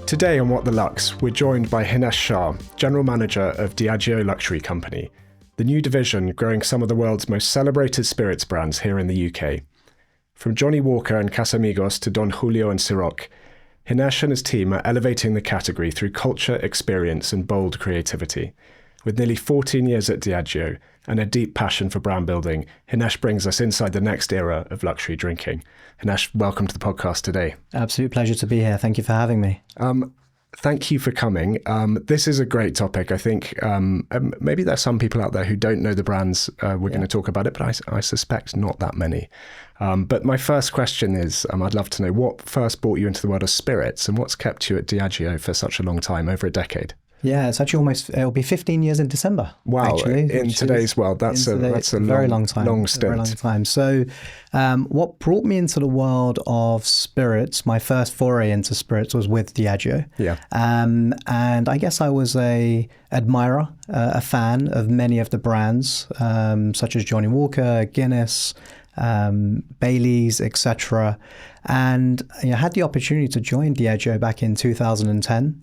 Today on What the Lux, we're joined by Hinesh Shah, General Manager of Diageo Luxury Company, the new division growing some of the world's most celebrated spirits brands here in the UK. From Johnnie Walker and Casamigos to Don Julio and Ciroc, Hinesh and his team are elevating the category through culture, experience and bold creativity. With nearly 14 years at Diageo and a deep passion for brand building, Hinesh brings us inside the next era of luxury drinking. Hinesh, welcome to the podcast today. Absolute pleasure to be here. Thank you for having me. Thank you for coming. This is a great topic. I think maybe there's some people out there who don't know the brands we're going to talk about it, but I suspect not that many. But my first question is, I'd love to know what first brought you into the world of spirits and what's kept you at Diageo for such a long time, over a decade? Yeah, it's actually it'll be 15 years in December. Wow, actually, in today's world, that's a very long time. Long stint. Very long time. So what brought me into the world of spirits, my first foray into spirits was with Diageo. Yeah. And I guess I was a admirer, a fan of many of the brands, such as Johnnie Walker, Guinness, Baileys, etc. And I had the opportunity to join Diageo back in 2010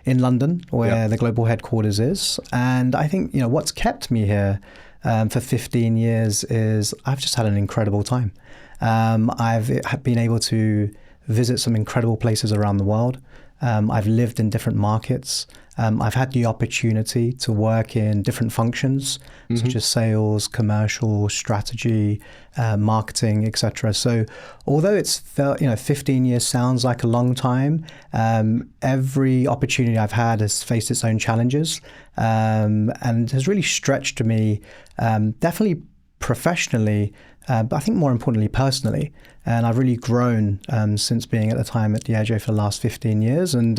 in London, where the global headquarters is. And I think what's kept me here for 15 years is I've just had an incredible time. I've been able to visit some incredible places around the world. I've lived in different markets. I've had the opportunity to work in different functions, such as sales, commercial, strategy, marketing, etc. So although it's 15 years sounds like a long time, every opportunity I've had has faced its own challenges and has really stretched me, definitely professionally, but I think more importantly personally. And I've really grown since being at the time at Diageo for the last 15 years. And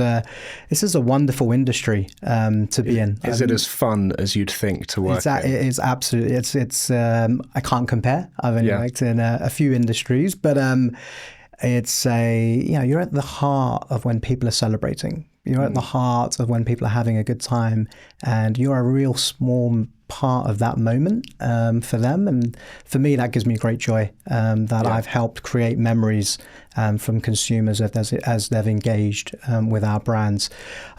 this is a wonderful industry to be in. Is it as fun as you'd think to work in? It is absolutely. It's I can't compare. I've only worked in a few industries, but it's you're at the heart of when people are celebrating. You're at the heart of when people are having a good time, and you're a real small part of that moment for them. And for me, that gives me great joy that I've helped create memories from consumers as they've engaged with our brands.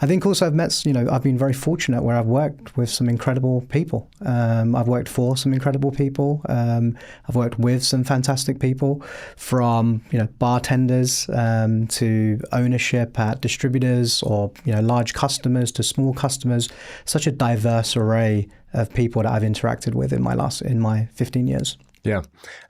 I think also I've been very fortunate where I've worked with some incredible people. I've worked for some incredible people. I've worked with some fantastic people, from bartenders to ownership at distributors, or large customers to small customers. Such a diverse array of people that I've interacted with in my 15 years. Yeah,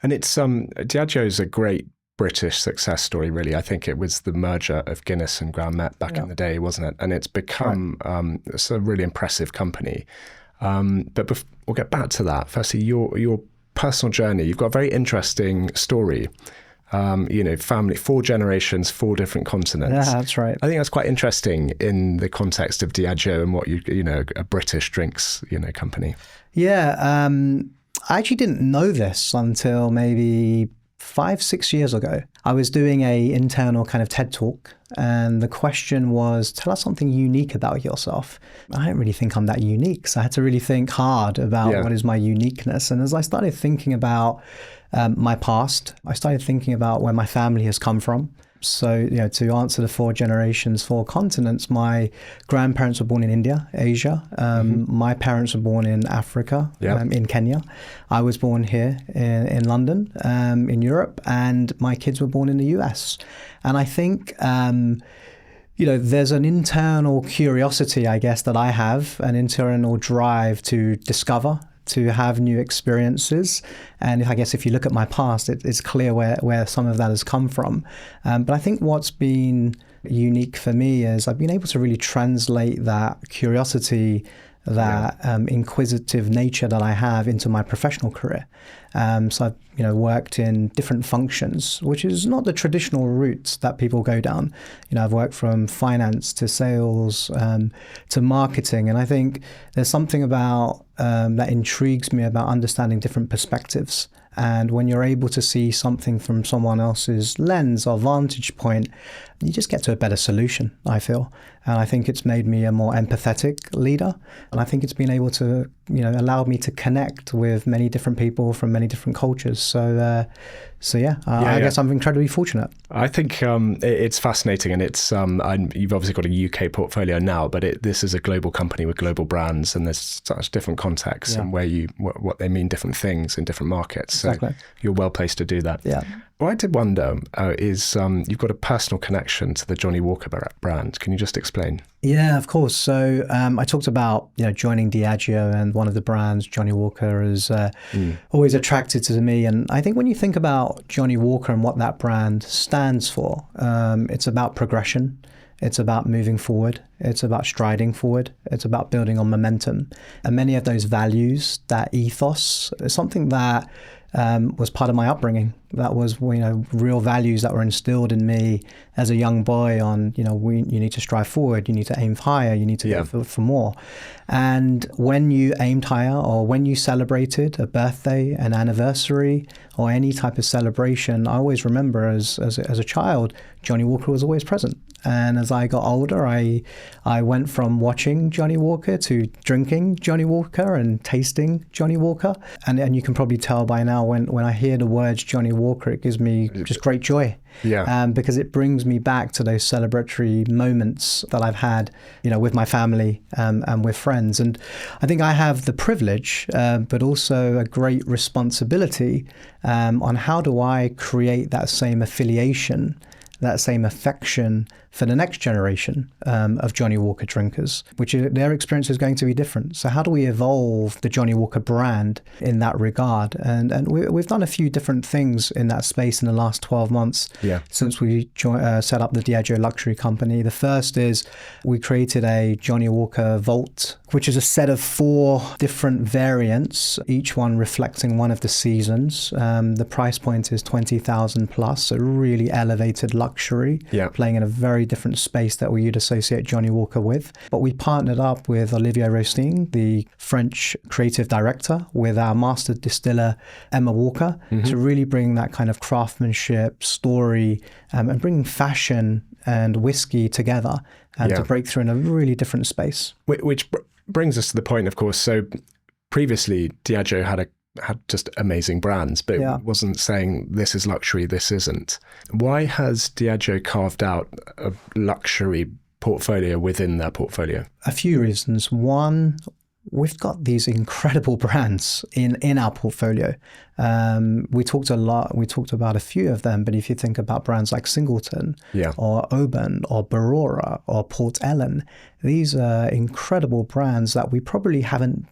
and it's Diageo is a great British success story, really. I think it was the merger of Guinness and Grand Met back in the day, wasn't it? And it's become it's a really impressive company. But we'll get back to that. Firstly, your personal journey. You've got a very interesting story. Family, 4 generations, 4 different continents. Yeah, that's right. I think that's quite interesting in the context of Diageo and what a British drinks company. Yeah, I actually didn't know this until maybe 5-6 years ago. I was doing a internal kind of TED talk, and the question was, tell us something unique about yourself. I don't really think I'm that unique, so I had to really think hard about what is my uniqueness. And as I started thinking about my past, I started thinking about where my family has come from. So, to answer the 4 generations, 4 continents, my grandparents were born in India, Asia. My parents were born in Africa, in Kenya. I was born here in London, in Europe, and my kids were born in the US. And I think, there's an internal curiosity, I guess, that I have, an internal drive to discover, to have new experiences. And I guess if you look at my past, it's clear where some of that has come from. But I think what's been unique for me is I've been able to really translate that curiosity, that inquisitive nature that I have into my professional career. So I've worked in different functions, which is not the traditional routes that people go down. I've worked from finance to sales to marketing, and I think there's something about that intrigues me about understanding different perspectives. And when you're able to see something from someone else's lens or vantage point, you just get to a better solution, I feel. And I think it's made me a more empathetic leader. And I think it's been able to, allowed me to connect with many different people from many different cultures. So I guess I'm incredibly fortunate. I think it's fascinating, and it's you've obviously got a UK portfolio now, but this is a global company with global brands, and there's such different contexts and where what they mean different things in different markets. So Exactly. you're well placed to do that. Yeah. What I did wonder is you've got a personal connection to the Johnnie Walker brand. Can you just explain? Yeah, of course. So I talked about joining Diageo, and one of the brands, Johnnie Walker, is always attracted to me. And I think when you think about Johnnie Walker and what that brand stands for, it's about progression. It's about moving forward. It's about striding forward. It's about building on momentum. And many of those values, that ethos, is something that was part of my upbringing. That was, real values that were instilled in me as a young boy on, you need to strive forward, you need to aim higher, you need to go for more. And when you aimed higher, or when you celebrated a birthday, an anniversary, or any type of celebration, I always remember as a child, Johnnie Walker was always present. And as I got older, I went from watching Johnnie Walker to drinking Johnnie Walker and tasting Johnnie Walker. And you can probably tell by now when I hear the words Johnnie Walker, it gives me just great joy. Yeah. Because it brings me back to those celebratory moments that I've had, with my family and with friends. And I think I have the privilege, but also a great responsibility on how do I create that same affiliation, that same affection for the next generation of Johnnie Walker drinkers, which their experience is going to be different. So how do we evolve the Johnnie Walker brand in that regard? And we've done a few different things in that space in the last 12 months since we set up the Diageo luxury company. The first is we created a Johnnie Walker Vault, which is a set of 4 different variants, each one reflecting one of the seasons. The price point is 20,000 plus, so really elevated luxury, playing in a very different space that we would associate Johnnie Walker with. But we partnered up with Olivier Roasting, the French creative director, with our master distiller, Emma Walker, to really bring that kind of craftsmanship, story, and bringing fashion and whiskey together to break through in a really different space. Which brings us to the point, of course. So previously, Diageo had just amazing brands, but it wasn't saying this is luxury, this isn't. Why has Diageo carved out a luxury portfolio within their portfolio? A few reasons. One, we've got these incredible brands in our portfolio. We talked about a few of them, but if you think about brands like Singleton or Oban or Barora or Port Ellen, these are incredible brands that we probably haven't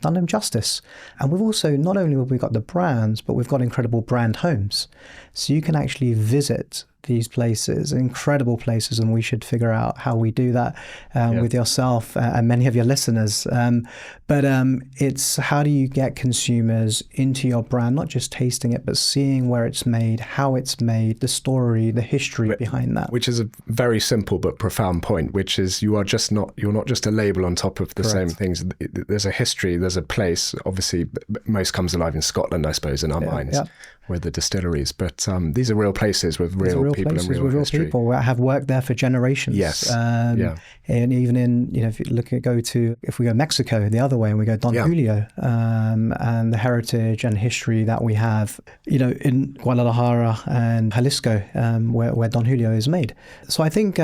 done them justice. And we've also, not only have we got the brands, but we've got incredible brand homes. So you can actually visit these places, incredible places, and we should figure out how we do that with yourself and many of your listeners. But it's how do you get consumers into your brand, not just tasting it, but seeing where it's made, how it's made, the story, the history behind that. Which is a very simple but profound point, which is you're not just a label on top of the same things. There's a history, there's a place. Obviously, most comes alive in Scotland, I suppose, in our minds. With the distilleries, but these are real places with real people and real history. People that have worked there for generations. Yes, and even in if you if we go Mexico the other way and we go Don Julio, and the heritage and history that we have, in Guadalajara and Jalisco, where Don Julio is made. So I think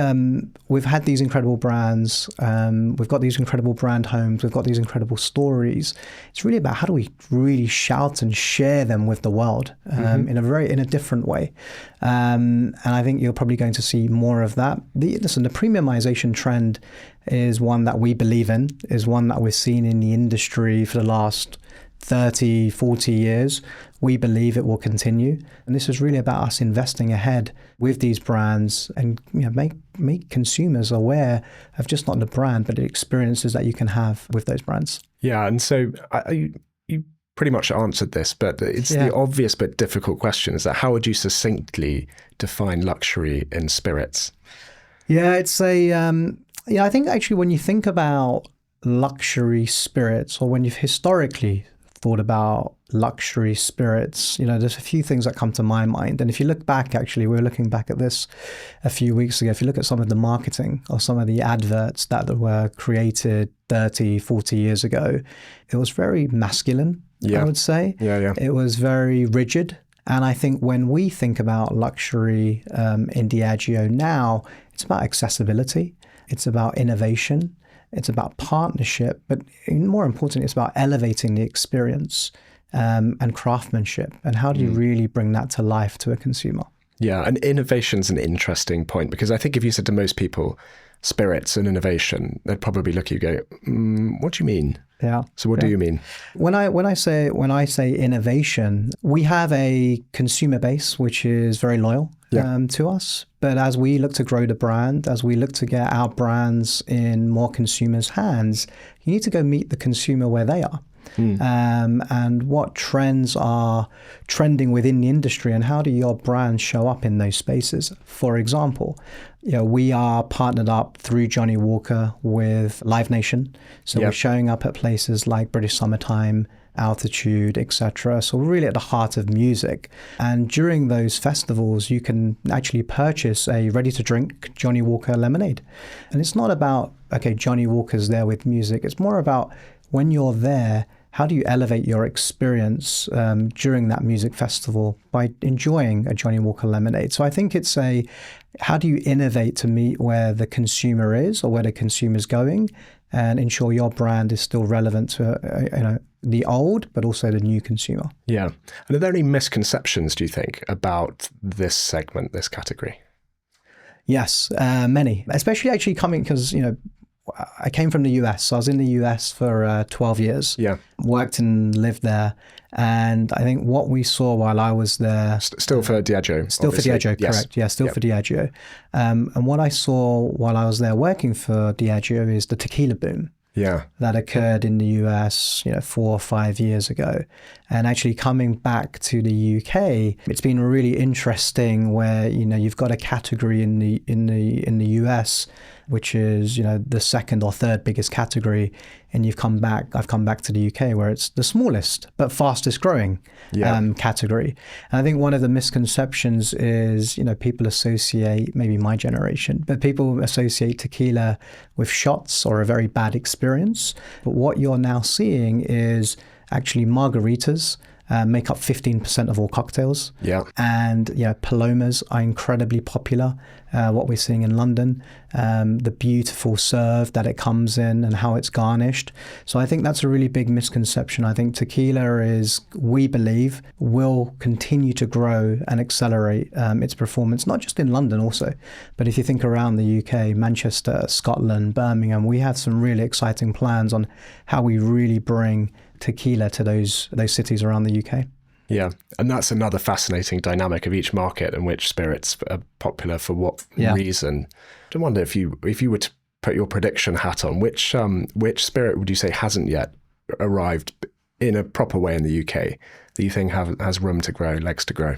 we've had these incredible brands, we've got these incredible brand homes, we've got these incredible stories. It's really about how do we really shout and share them with the world. In a different way. And I think you're probably going to see more of that. The premiumization trend is one that we believe in, is one that we've seen in the industry for the last 30, 40 years. We believe it will continue. And this is really about us investing ahead with these brands and make consumers aware of just not the brand, but the experiences that you can have with those brands. Yeah, and so you pretty much answered this, but it's the obvious but difficult question, is that how would you succinctly define luxury in spirits? Yeah, it's I think actually when you think about luxury spirits, or when you've historically thought about luxury spirits, there's a few things that come to my mind. And if you look back, actually, we were looking back at this a few weeks ago. If you look at some of the marketing or some of the adverts that were created 30, 40 years ago, it was very masculine, I would say. Yeah. It was very rigid. And I think when we think about luxury in Diageo now, it's about accessibility. It's about innovation. It's about partnership. But more importantly, it's about elevating the experience and craftsmanship. And how do you really bring that to life to a consumer? Yeah, and innovation's an interesting point, because I think if you said to most people, spirits and innovation, they'd probably look at you and go, what do you mean? Yeah. So what do you mean? When I say innovation, we have a consumer base which is very loyal to us. But as we look to grow the brand, as we look to get our brands in more consumers' hands, you need to go meet the consumer where they are. And what trends are trending within the industry, and how do your brand show up in those spaces? For example, we are partnered up through Johnnie Walker with Live Nation. So we're showing up at places like British Summertime, Altitude, etc. So we're really at the heart of music. And during those festivals, you can actually purchase a ready-to-drink Johnnie Walker lemonade. And it's not about, okay, Johnnie Walker's there with music. It's more about when you're there, how do you elevate your experience during that music festival by enjoying a Johnnie Walker lemonade? So I think it's how do you innovate to meet where the consumer is or where the consumer's going, and ensure your brand is still relevant to the old, but also the new consumer. Yeah. And are there any misconceptions, do you think, about this segment, this category? Yes, many, especially actually coming because, I came from the US. So I was in the US for 12 years. Yeah. Worked and lived there. And I think what we saw while I was there... Still for Diageo. Still obviously. for Diageo, Yes. correct. Yeah, still for Diageo. And what I saw while I was there working for Diageo is the tequila boom. Yeah. That occurred in the US, 4 or 5 years ago. And actually coming back to the UK, it's been really interesting where, you've got a category in the US, which is, the second or third biggest category. And I've come back to the UK where it's the smallest, but fastest growing category. And I think one of the misconceptions is, people associate, maybe my generation, but people associate tequila with shots or a very bad experience. But what you're now seeing is actually margaritas make up 15% of all cocktails. Yeah. And, palomas are incredibly popular. What we're seeing in London, the beautiful serve that it comes in and how it's garnished. So I think that's a really big misconception. I think tequila we believe, will continue to grow and accelerate its performance, not just in London also, but if you think around the UK, Manchester, Scotland, Birmingham, we have some really exciting plans on how we really bring tequila to those cities around the UK. Yeah, and that's another fascinating dynamic of each market and which spirits are popular for what reason. I wonder if you were to put your prediction hat on, which spirit would you say hasn't yet arrived in a proper way in the UK that you think has room to grow, legs to grow?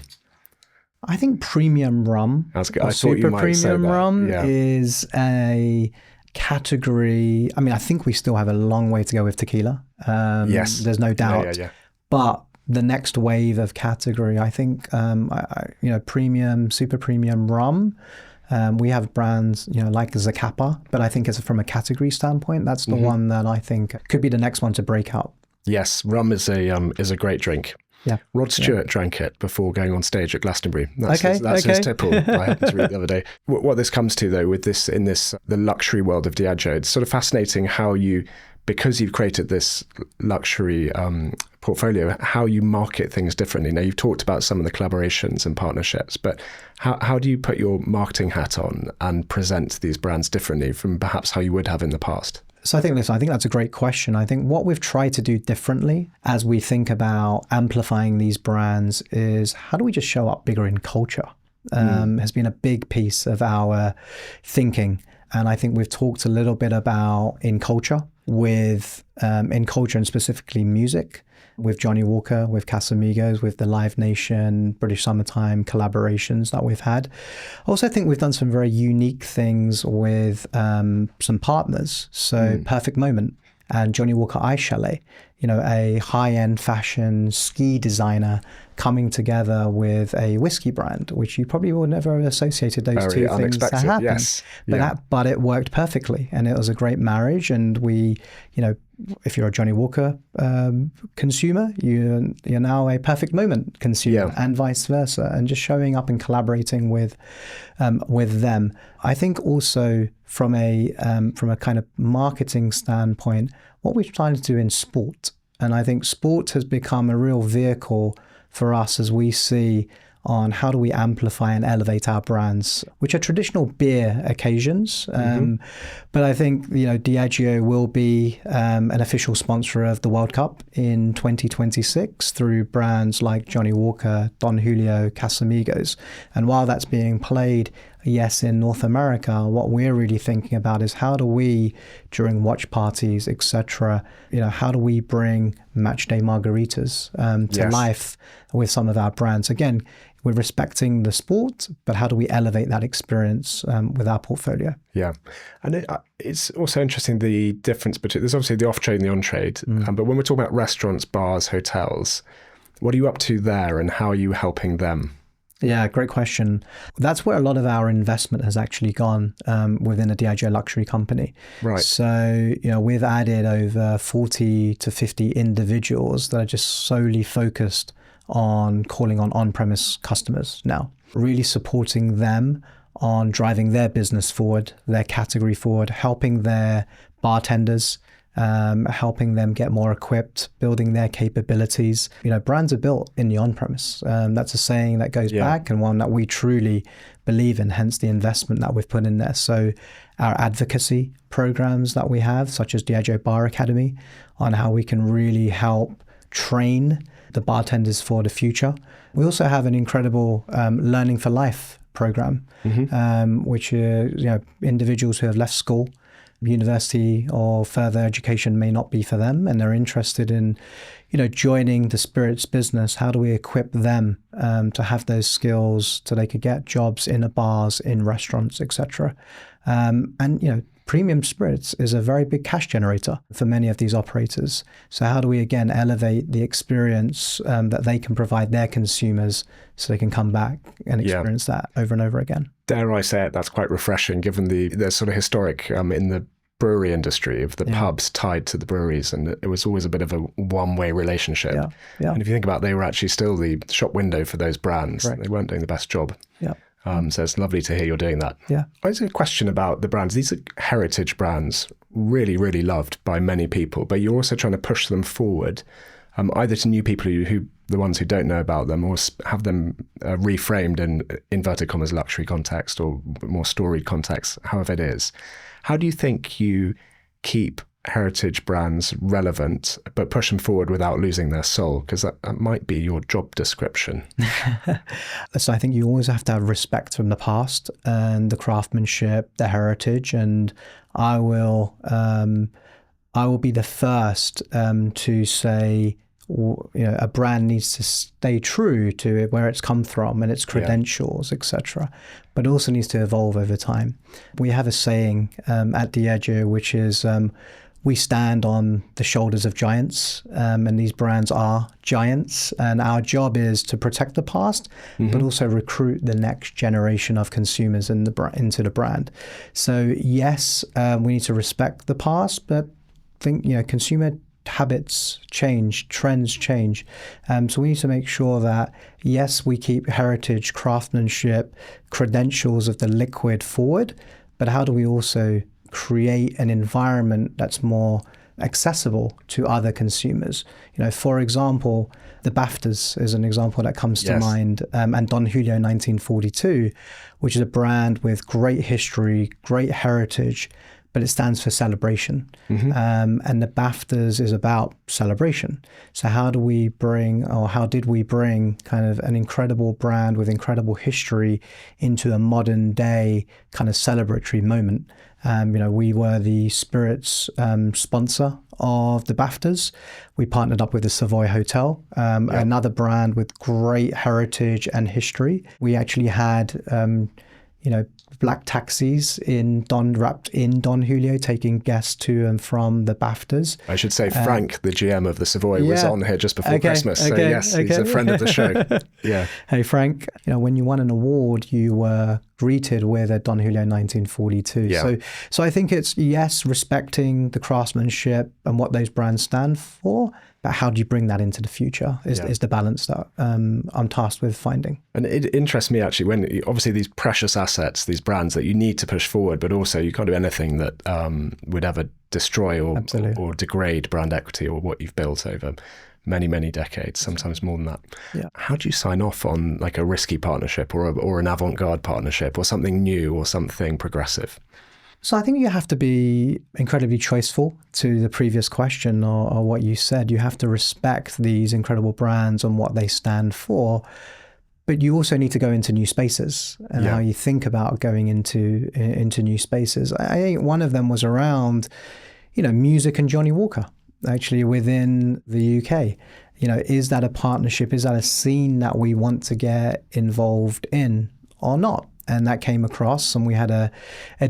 I think premium rum, I thought super you might say premium that. rum Yeah. is a category. I mean, I think we still have a long way to go with tequila. Yes, there's no doubt. Yeah. But the next wave of category, I think, premium, super premium rum. We have brands, like Zacapa, but I think from a category standpoint, that's the one that I think could be the next one to break out. Yes, rum is a great drink. Yeah. Rod Stewart drank it before going on stage at Glastonbury. That's Okay. his tipple. I happened to read the other day. What this comes to, though, with the luxury world of Diageo, it's sort of fascinating how because you've created this luxury portfolio, how you market things differently. Now, you've talked about some of the collaborations and partnerships, but how do you put your marketing hat on and present these brands differently from perhaps how you would have in the past? So I think that's a great question. I think what we've tried to do differently as we think about amplifying these brands is how do we just show up bigger in culture? Has been a big piece of our thinking. And I think we've talked a little bit about in culture and specifically music, with Johnnie Walker, with Casamigos, with the Live Nation, British Summertime collaborations that we've had. I also think we've done some very unique things with some partners. So Perfect Moment and Johnnie Walker Ice Chalet. a high-end fashion ski designer coming together with a whiskey brand, which you probably would never have associated those Very two things to unexpected, happen. yes. But it worked perfectly, and it was a great marriage. And we, if you're a Johnnie Walker consumer, you're now a Perfect Moment consumer, and vice versa. And just showing up and collaborating with them. I think also from a kind of marketing standpoint, what we're trying to do in sport, and I think sport has become a real vehicle for us as we see on how do we amplify and elevate our brands, which are traditional beer occasions. But I think, Diageo will be an official sponsor of the World Cup in 2026 through brands like Johnnie Walker, Don Julio, Casamigos. And while that's being played, yes, in North America, what we're really thinking about is how do we, during watch parties, etc., how do we bring matchday margaritas to life with some of our brands? Again, we're respecting the sport, but how do we elevate that experience with our portfolio? Yeah. And it's also interesting, the difference between, there's obviously the off-trade and the on-trade, but when we're talking about restaurants, bars, hotels, what are you up to there and how are you helping them? Yeah, great question. That's where a lot of our investment has actually gone within a Diageo luxury company. Right. So, we've added over 40 to 50 individuals that are just solely focused on calling on on-premise customers now, really supporting them on driving their business forward, their category forward, helping their bartenders, helping them get more equipped, building their capabilities. Brands are built in the on-premise. That's a saying that goes back, and one that we truly believe in, hence the investment that we've put in there. So our advocacy programs that we have, such as Diageo Bar Academy, on how we can really help train the bartenders for the future. We also have an incredible Learning for Life program, which are individuals who have left school, university, or further education may not be for them, and they're interested in joining the spirits business. How do we equip them to have those skills so they could get jobs in the bars, in restaurants, etc. And premium spirits is a very big cash generator for many of these operators. So how do we, again, elevate the experience that they can provide their consumers so they can come back and experience that over and over again? Dare I say it, that's quite refreshing, given the sort of historic in the brewery industry of the pubs tied to the breweries, and it was always a bit of a one-way relationship. And if you think about it, they were actually still the shop window for those brands. Correct. They weren't doing the best job. So it's lovely to hear you're doing that. I have a question about the brands. These are heritage brands, really, really loved by many people, but you're also trying to push them forward, either to new people who the ones who don't know about them, or have them reframed in inverted commas luxury context or more storied context, however it is. How do you think you keep heritage brands relevant, but push them forward without losing their soul? Because that might be your job description. So I think you always have to have respect from the past and the craftsmanship, the heritage, and I will be the first to say, a brand needs to stay true to where it's come from and its credentials, etc., but also needs to evolve over time. We have a saying at Diageo, which is we stand on the shoulders of giants, and these brands are giants, and our job is to protect the past, but also recruit the next generation of consumers into the brand. So yes, we need to respect the past, but think, consumer habits change, trends change. So we need to make sure that, yes, we keep heritage, craftsmanship, credentials of the liquid forward, but how do we also create an environment that's more accessible to other consumers? For example, the BAFTAs is an example that comes to mind, and Don Julio 1942, which is a brand with great history, great heritage, but it stands for celebration. And the BAFTAs is about celebration. So how did we bring kind of an incredible brand with incredible history into a modern day kind of celebratory moment? We were the spirits sponsor of the BAFTAs. We partnered up with the Savoy Hotel, another brand with great heritage and history. We actually had black taxis wrapped in Don Julio, taking guests to and from the BAFTAs. I should say Frank, the GM of the Savoy, was on here just before Christmas. So yes, he's a friend of the show. Yeah. Hey, Frank, when you won an award, you were greeted with a Don Julio 1942. Yeah. So I think it's, yes, respecting the craftsmanship and what those brands stand for, but how do you bring that into the future is the balance that I'm tasked with finding. And it interests me actually when obviously these precious assets, these brands that you need to push forward, but also you can't do anything that would ever destroy or degrade brand equity or what you've built over many, many decades, sometimes more than that. Yeah. How do you sign off on like a risky partnership or an avant-garde partnership or something new or something progressive? So I think you have to be incredibly choiceful to the previous question or what you said. You have to respect these incredible brands and what they stand for, but you also need to go into new spaces and how you think about going into new spaces. I think one of them was around, music and Johnnie Walker, actually within the UK. Is that a partnership? Is that a scene that we want to get involved in or not? And that came across, and we had a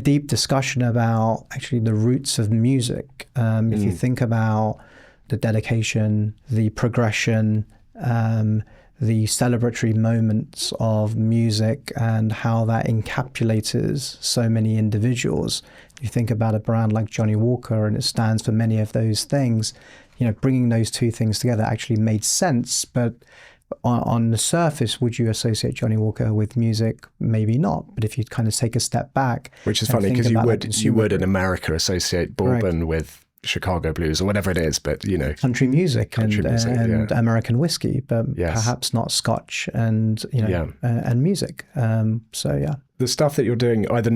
deep discussion about actually the roots of music. If you think about the dedication, the progression, the celebratory moments of music and how that encapsulates so many individuals. You think about a brand like Johnnie Walker, and it stands for many of those things. Bringing those two things together actually made sense, but on the surface, would you associate Johnnie Walker with music? Maybe not. But if you kind of take a step back, which is funny because you would in America associate bourbon with Chicago blues or whatever it is, but country music and American whiskey, but perhaps not Scotch and and music. The stuff that you're doing, either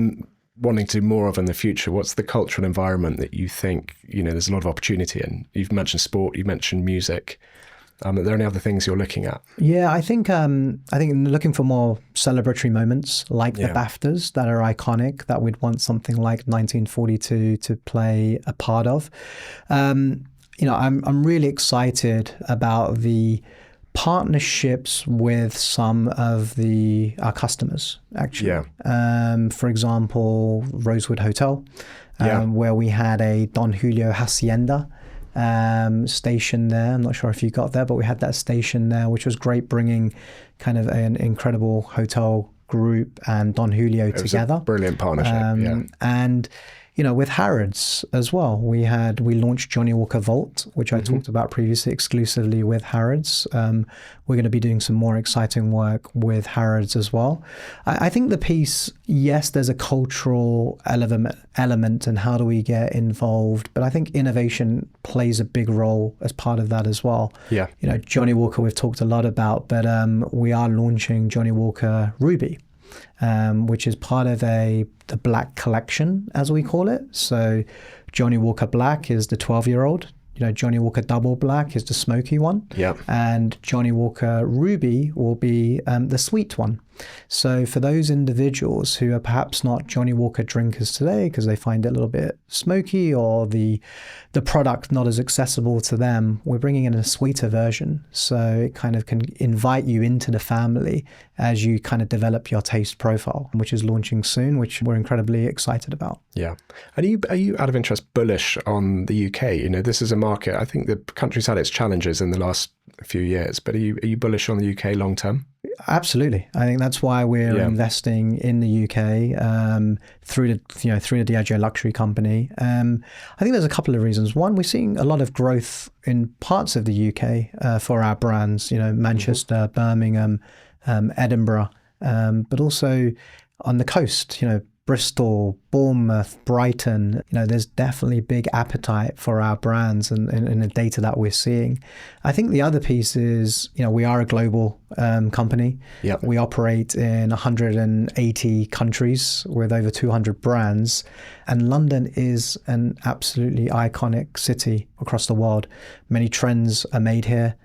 wanting to do more of in the future, what's the cultural environment that you think there's a lot of opportunity in? You've mentioned sport, you mentioned music. Are there any other things you're looking at? Yeah, I think looking for more celebratory moments like the BAFTAs that are iconic, that we'd want something like 1942 to play a part of. I'm really excited about the partnerships with some of our customers, actually. Yeah. For example, Rosewood Hotel, where we had a Don Julio Hacienda station there. I'm not sure if you got there, but we had that station there, which was great, bringing kind of an incredible hotel group and Don Julio together. Brilliant partnership. And with Harrods as well, we launched Johnnie Walker Vault, which I talked about previously, exclusively with Harrods. We're going to be doing some more exciting work with Harrods as well. I think the piece, yes, there's a cultural element and how do we get involved, but I think innovation plays a big role as part of that as well. Yeah. Johnnie Walker we've talked a lot about, but we are launching Johnnie Walker Ruby, which is part of the Black collection, as we call it. So Johnnie Walker Black is the 12-year-old. Johnnie Walker Double Black is the smoky one. Yeah. And Johnnie Walker Ruby will be the sweet one. So for those individuals who are perhaps not Johnnie Walker drinkers today because they find it a little bit smoky or the product not as accessible to them, we're bringing in a sweeter version. So it kind of can invite you into the family as you kind of develop your taste profile, which is launching soon, which we're incredibly excited about. Yeah. And are you out of interest bullish on the UK? This is a market, I think the country's had its challenges in the last few years, but are you bullish on the UK long term? Absolutely. I think that's why we're investing in the UK through the Diageo luxury company. I think there's a couple of reasons. One, we're seeing a lot of growth in parts of the UK for our brands. Manchester, Birmingham, Edinburgh, but also on the coast. Bristol, Bournemouth, Brighton, there's definitely big appetite for our brands and the data that we're seeing. I think the other piece is, we are a global company. Yep. We operate in 180 countries with over 200 brands. And London is an absolutely iconic city across the world. Many trends are made here.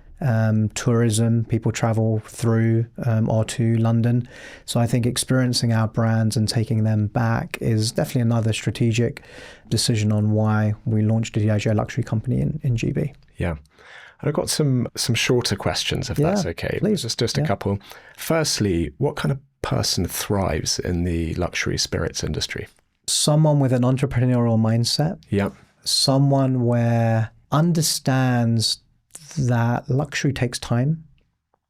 Tourism, people travel through or to London. So I think experiencing our brands and taking them back is definitely another strategic decision on why we launched the Diageo luxury company in GB. Yeah. And I've got some shorter questions, if that's okay. Please. Just a couple. Firstly, what kind of person thrives in the luxury spirits industry? Someone with an entrepreneurial mindset. Yeah. Someone where understands that luxury takes time.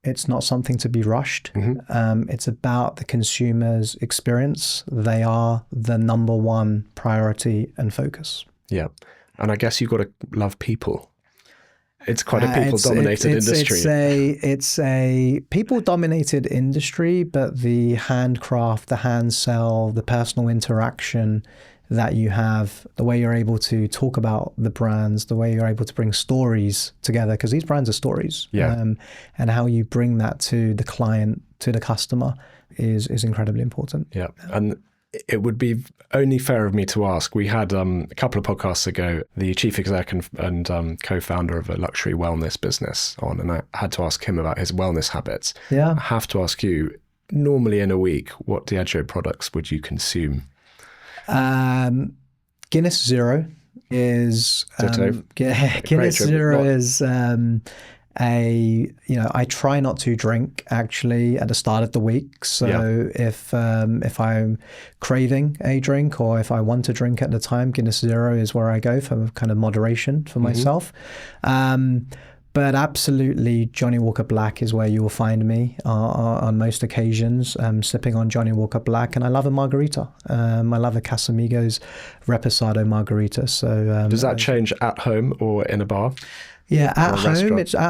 It's not something to be rushed. It's about the consumer's experience. They are the number one priority and focus. Yeah. And I guess you've got to love people. It's quite a people-dominated industry. It's a people-dominated industry, but the handcraft, the hand sell, the personal interaction that you have, the way you're able to talk about the brands, the way you're able to bring stories together, because these brands are stories. Yeah. And how you bring that to the client, to the customer is incredibly important. Yeah. And it would be only fair of me to ask, we had a couple of podcasts ago, the chief exec and co-founder of a luxury wellness business on, and I had to ask him about his wellness habits. Yeah. I have to ask you, normally in a week, what Diageo products would you consume? Guinness Zero is Guinness Zero is I try not to drink actually at the start of the week. So if I'm craving a drink or if I want to drink at the time, Guinness Zero is where I go for kind of moderation for myself. But absolutely, Johnnie Walker Black is where you will find me on most occasions, sipping on Johnnie Walker Black. And I love a margarita. I love a Casamigos Reposado margarita. So does that change at home or in a bar? Yeah, at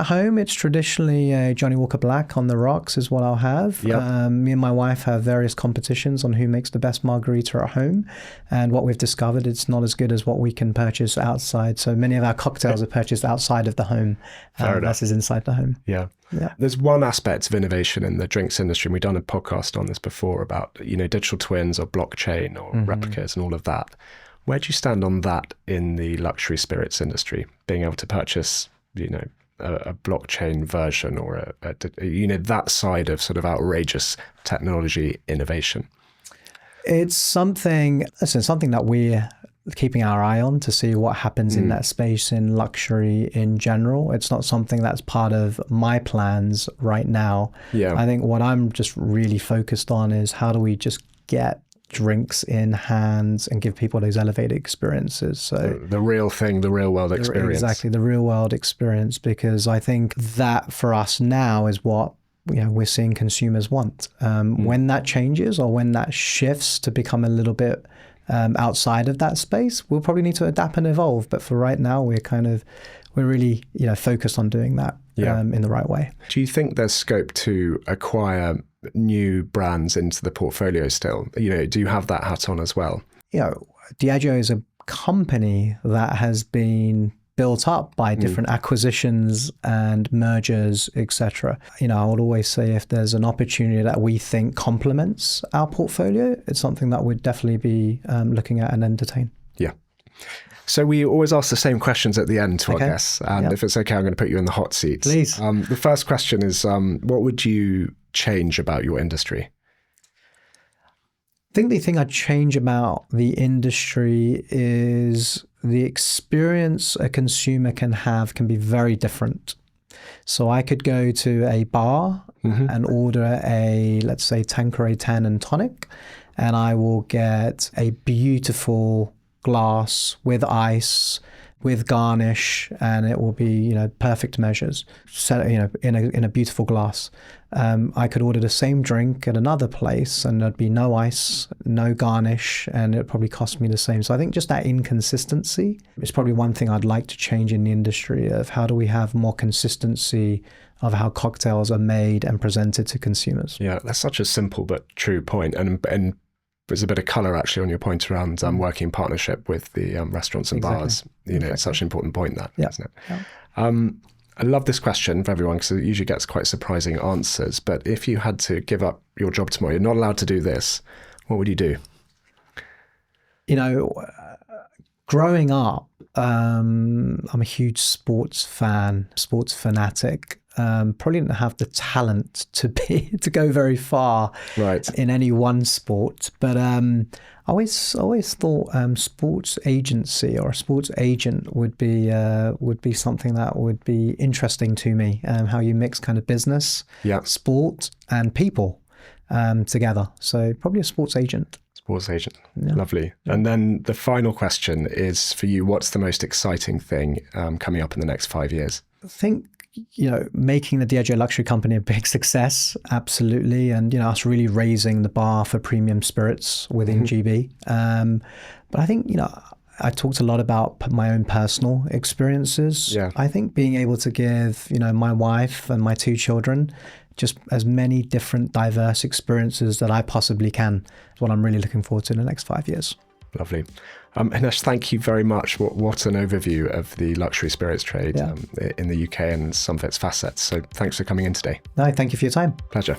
home. It's traditionally a Johnnie Walker Black on the rocks is what I'll have. Yep. Me and my wife have various competitions on who makes the best margarita at home, and what we've discovered, it's not as good as what we can purchase outside. So many of our cocktails are purchased outside of the home versus inside the home. Yeah. Yeah. There's one aspect of innovation in the drinks industry, and we've done a podcast on this before about digital twins or blockchain or replicas and all of that. Where do you stand on that in the luxury spirits industry? Being able to purchase, a blockchain version or that side of sort of outrageous technology innovation? It's something that we're keeping our eye on to see what happens in that space in luxury in general. It's not something that's part of my plans right now. Yeah. I think what I'm just really focused on is how do we just get drinks in hands and give people those elevated experiences. So the real thing, the real world experience. Exactly, the real world experience, because I think that for us now is what we're seeing consumers want. When that changes or when that shifts to become a little bit outside of that space, we'll probably need to adapt and evolve. But for right now, we're really focused on doing that in the right way. Do you think there's scope to acquire new brands into the portfolio still? Do you have that hat on as well? Diageo is a company that has been built up by different acquisitions and mergers, etc. I would always say if there's an opportunity that we think complements our portfolio, it's something that we'd definitely be looking at and entertain. Yeah. So we always ask the same questions at the end to our guests. And if it's okay, I'm going to put you in the hot seat. Please. The first question is, what would you change about your industry? I think the thing I'd change about the industry is the experience a consumer can be very different. So I could go to a bar and order let's say Tanqueray 10 and tonic, and I will get a beautiful glass with ice, with garnish, and it will be perfect measures set in a beautiful glass. I could order the same drink at another place and there'd be no ice, no garnish, and it'd probably cost me the same. So I think just that inconsistency is probably one thing I'd like to change in the industry, of how do we have more consistency of how cocktails are made and presented to consumers. Yeah, that's such a simple but true point. And there's a bit of colour actually on your point around working in partnership with the restaurants and bars. It's such an important point, isn't it? Yeah. I love this question for everyone because it usually gets quite surprising answers. But if you had to give up your job tomorrow, you're not allowed to do this, what would you do? Growing up, I'm a huge sports fanatic. Probably didn't have the talent to go very far in any one sport, but I always thought sports agency or a sports agent would be something that would be interesting to me. How you mix kind of business, sport, and people. together. So probably a sports agent. Sports agent. Yeah. Lovely. And then the final question is for you, what's the most exciting thing coming up in the next 5 years? I think, making the Diageo luxury company a big success, absolutely. And, us really raising the bar for premium spirits within GB. But I think, I talked a lot about my own personal experiences. Yeah. I think being able to give, my wife and my 2 children just as many different diverse experiences that I possibly can is what I'm really looking forward to in the next 5 years. Lovely. Hinesh, thank you very much. What an overview of the luxury spirits trade in the UK and some of its facets. So thanks for coming in today. No, thank you for your time. Pleasure.